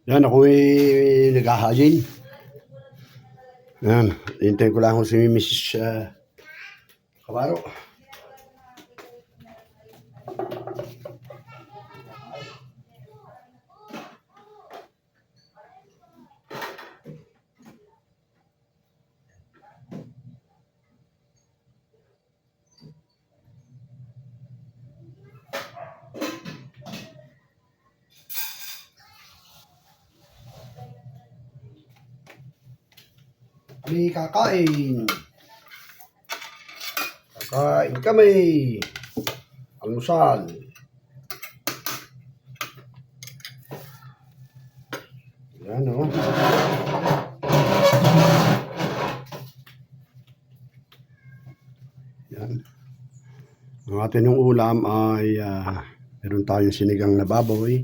Yan, ako'y naghahagin. Yan, hintayin ko lang ako si Mrs. Kabaro. Kami kakain. Kakain kami. Almusal. Yan o. Yan. Ang atin yung ulam ay meron tayong sinigang na baboy.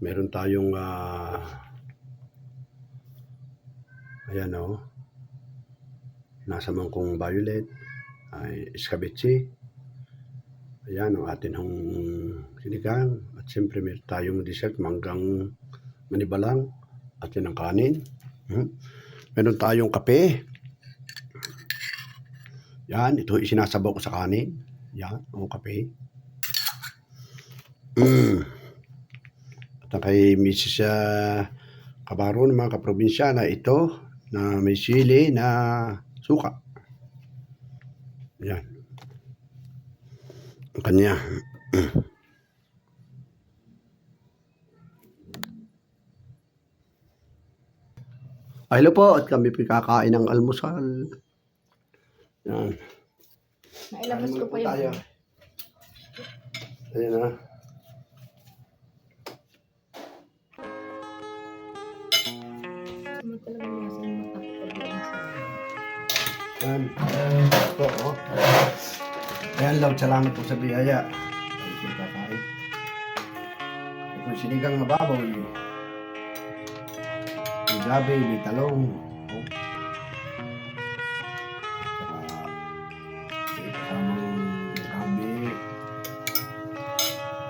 Meron tayong ayan o. Nasa mangkong violet ay escabeche. Ayan ang atin hong sinigang. At siyempre meron tayong dessert, manggang manibalang. At yan ang kanin. Meron tayong kape. Yan, ito isinasabaw ko sa kanin. Yan, ang kape. At ang kay Mrs. Kabaro ng mga kaprobinsyana, ito na may sili na suka. Yan. Ang kanya. Hello po, at kami kakain ng almusal. Yan. Nailabas ko pa yun. Tayo. Ayan na. Ano talaga nasa matakot. Yan. Ito, oh. Ayan, Lord, salamat po sa biyaya. Ay, po kakain. Ito yung sinigang na baboy. May gabi, may talong. Oh. Saka, may kasamang gabi.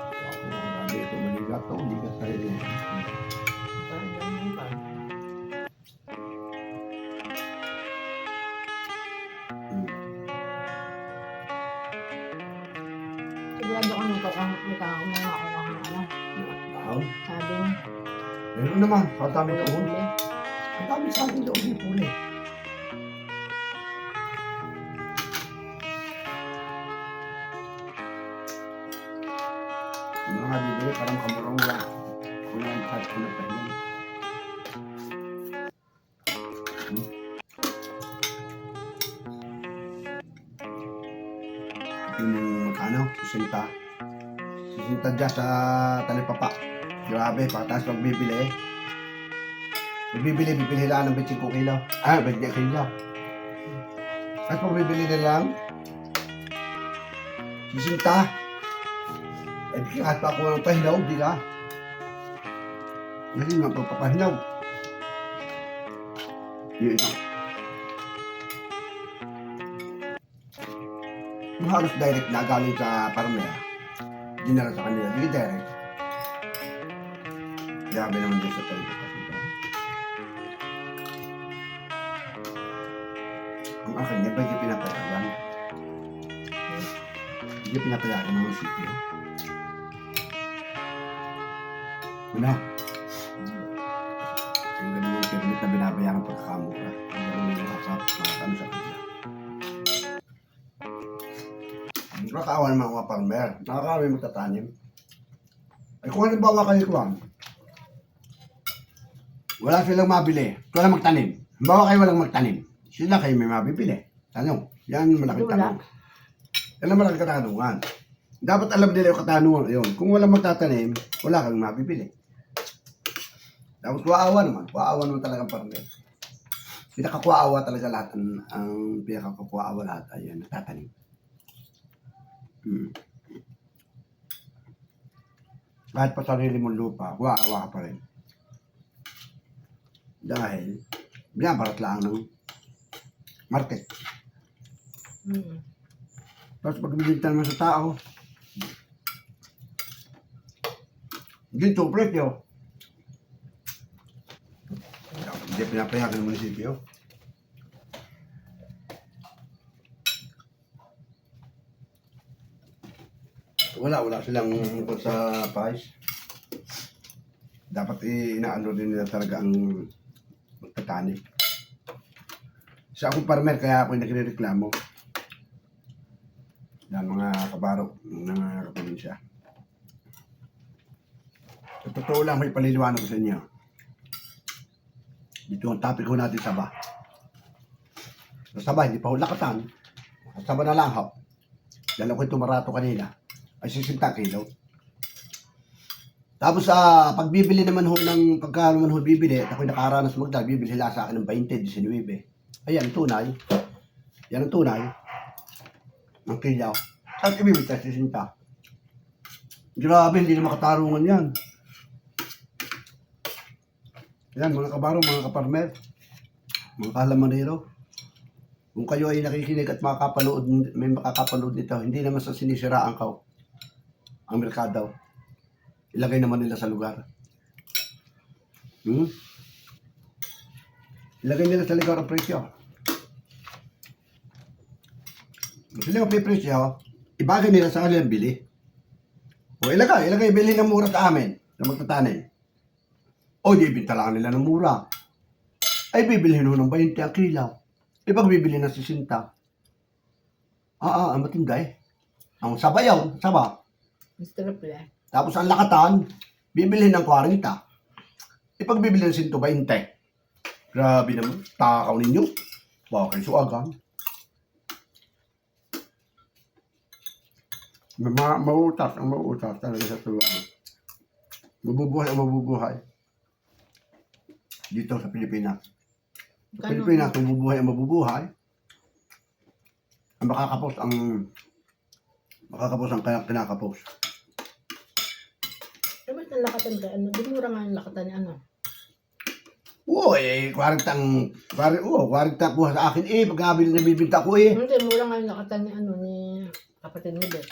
Ako, gabi ito maligat to. Ligat tayo din. Parang ganyan ba? Sigurado ka magkakakumawa ako ng ano. Wow. Sabi niya. Meron naman. Ang dami doon. Huli. Ang dami sa akin doon yung huli. Yung mga bibili, parang kamurang-mura. Kung ang kahit kung nagpahinan. Yung magkano? 60. 60 dyan sa talipapa. Grabe, pagkatapos magbibili. Bibili lang ng 25 kilo. 20 kilo. At kung bibili na lang, 60. Eh, kahit pa ako ng pahilaw, di ka. Hindi nga pagpapahilaw. Yun ito. Yung halos direct na galing sa Parmea, dinala sa kanila, di direct. Grabe naman doon sa talito kasi ito. Ang akin, di ba hindi pinapayagan? Hindi pinapayagan ng sityo. Wala. Yung ganun yung permit na binabayaran pagkakamura. Ang ganun yung nakakapos mga kano sa kanila. Nakakaawa ng mga farmer. Nakakaawa yung magtatanim. Ay kung halimbawa kayo kuwan, wala silang mabili. Walang magtanim. Halimbawa kayo walang magtanim. Sila kayo may mabibili. Tanong. Yan malaking tanong. Yan ang malaking katanungan. Dapat alam nila yung katanungan yun. Kung walang magtatanim, wala kang mabibili. Dapat kuwaawa naman. Kuwaawa naman talagang farmer. Pinakakuwaawa talaga lahat. Ang pinakakuwaawa lahat ay nagtatanim. Kahit pa sarili mong lupa, kuwaawa ka pa rin. Dahil, binabarat lang ng market. Tapos pag binigta naman sa tao, dito presyo, Hindi pinapayagan ng munisipyo. Wala silang tungkol sa price. Dapat inaano din nila talaga ang magtatanim. Sa akong farmer, kaya ako nagre-reklamo. Yan mga kabaro ng kaprobinsya. Sa totoo lang, may paliliwanag ko sa inyo. Dito ang topic ko natin, Saba. Sa Saba, hindi pa ho lakatan. Sa Saba na lang ho. Dala ko yung tumarato kanina. Ay 60 kilo. Tapos sa pagbibili naman ho ng pagka naman ho bibili, at ako'y nakaranas magdala, bibili sila sa akin ng 20, 19. Ayan, tunay. Yan ang tunay. Ang kilaw. At ibibili tayo 60. Grabe, hindi na makatarungan yan. Yan, mga kabaro, mga kaparmer, mga kahalamanero. Kung kayo ay nakikinig at makakapanood, may makakapanood nito, hindi naman sa sinisiraan ka ang merkado. Ilagay naman nila sa lugar. Ilagay nila sa lugar ang presyo. Sila yung presyo, ibagay nila sa kanilang bili. O ilagay, bilhin ng mura sa amin na magtatanim. O di ibinta lang nila ng mura. Ay bibilhin ho ng 20 ang kilaw. Ibang bibili ng 60. Ang matinday. Ang sabayaw, saba. Mr. Play. Tapos ang lakatan, bibilhin ng 40. Ipagbibili ng 120. Grabe naman, takaw ninyo. Bakit suagan? Mauutas ang mauutas talaga sa tulaan. Mabubuhay ang mabubuhay. Dito sa Pilipinas. Sa Pilipinas, mabubuhay ang mabubuhay. Ang makakapos ang kaya kinakapos. Ba't ang lakatan ka? Ano? Binura nga yung lakatan ni ano? Oo, 40 kuha sa akin pagkabil na bibinta ko Hindi, mura nga yung lakatan ni ano, ni kapatid mo din.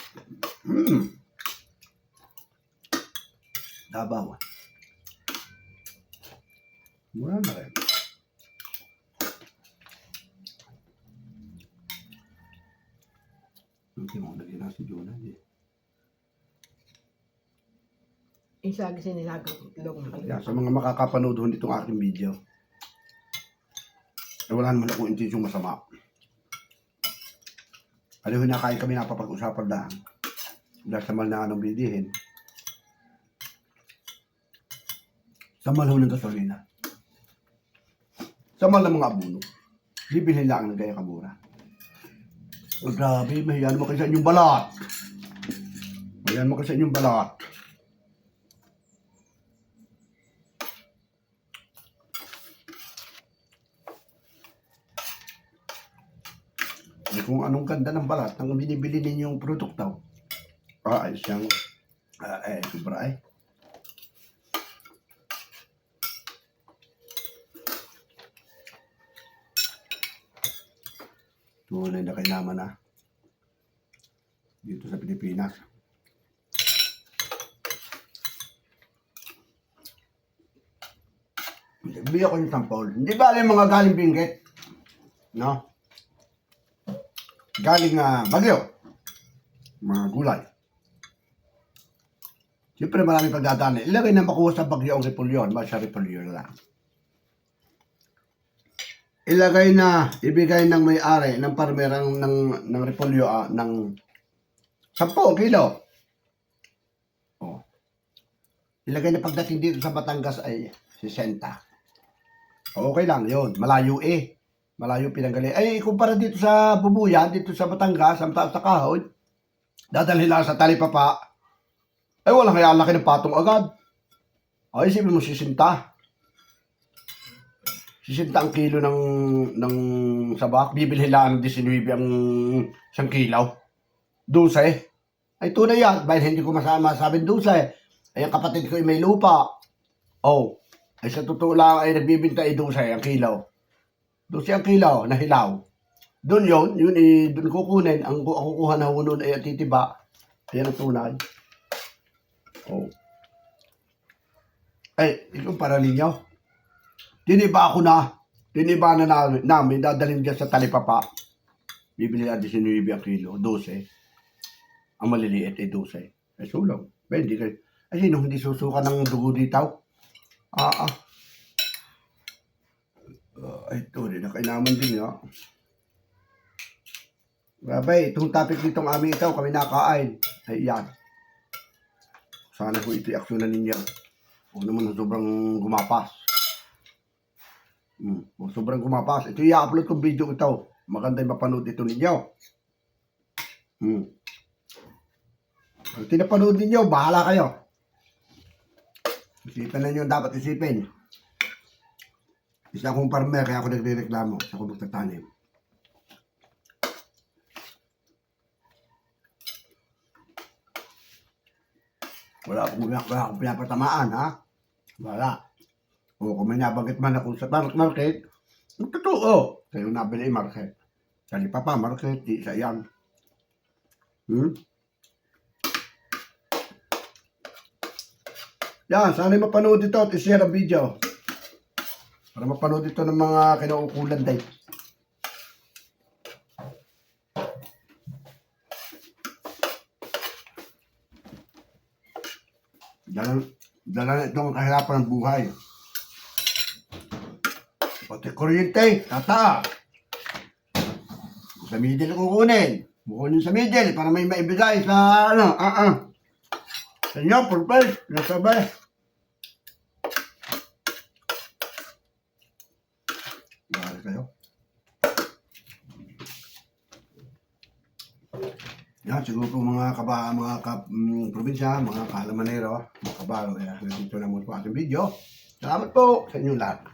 Dabaw. Mura na rin. Hindi mo naging nasi Jonah Isagi sinilagang itlog na kayo. Sa mga makakapanood ho nitong aking video, wala naman akong intensyong masama. Aliho na kain kami napapag-usapan lang. Dahil sa mahal na anong bidihin. Sa mahal ho ng gasolina. Sa mahal ng mga abuno. Bibilhin lang ng gaya kamura. Oh, grabe, mahiyan mo kayo sa inyong balat. Mahiyan mo kayo sa inyong balat. Kung anong ganda ng balat ng binibili ninyong produkto. Ayos siyang sobra ay. Tunay na kainaman na dito sa Pilipinas. Bigyan ko yung sampol. Hindi ba yung mga galing Benguet? No? Galing Bagyo. Mga gulay. Siyempre maraming pagdadaan. Ilagay na makuha sa Bagyo ang repolyon. Basta repolyon lang. Ilagay na, ibigay ng may-ari ng parmerang ng repolyo ng 10 kilo. Oh. Ilagay na pagdating dito sa Batangas ay 60. Okay lang, yun. Malayo Malayo pinanggaling. Ay, kumpara dito sa Bubuyan, dito sa Batangas, ang taas sa kahoy, dadalhin lang sa talipapa. Ay, walang kaya laki ng patong agad. Ay, isipin mo 60. 60 ang kilo ng sabak. Bibilhin lang ng 19 ang 1 kilo. 12. Ay, tunay yan. Dahil hindi ko masabing 12. Ay, ang kapatid ko ay may lupa. Oh. Ay, sa totoo lang ay nagbibinta ay 12 ang kilo. 12 ang kilo na hilaw. Doon yun doon kukunin. Ang kukuha na hunod ay titiba. Yan ang tunay. Oh. Ay, ikumpara ninyo. Tiniba ako na. Tiniba na namin. Dadalhin dyan sa talipapa. Bibili na 19 ang kilo. 12. Ang maliliit ay 12. Ay sulang. 20 kayo. Ay sino hindi susuka ng dugo dito? Ay ito rin. Nakainaman din nga. Babay, itong topic nitong aming ito, kami nakain. Ay yan. Sana ko ito i-aksyonan ninyo. Huwag naman sobrang gumapas. Huwag sobrang gumapas. Ito i-upload kong video ito. Maganda yung mapanood ito ninyo. Pag tinapanood ninyo, bahala kayo. Isipan na nyo dapat isipin. Isa akong farmer, kaya ako nagre-reklamo. Isa akong magtatanim. Wala akong pinapatamaan, ha? Wala. O kung may nabanggit man ako sa market, ang totoo. Kayo nabili yung market. Talipapa, market, di isa yan. Yan, sana mapanood ito at i-share ang video. Para mapanood ito ng mga kinaukulan day. Dala na itong kahirapan ng buhay. Pati kuryente, tata. Sa middle kukunin. Kukunin sa middle para may maibigay sa ano, Sa inyo, purpose, nasabay. Mahal kayo. Yan, siguro po mga probinsya, mga kalamanero, mga kabaro, nandito na muna po ating video. Salamat po sa inyo lahat.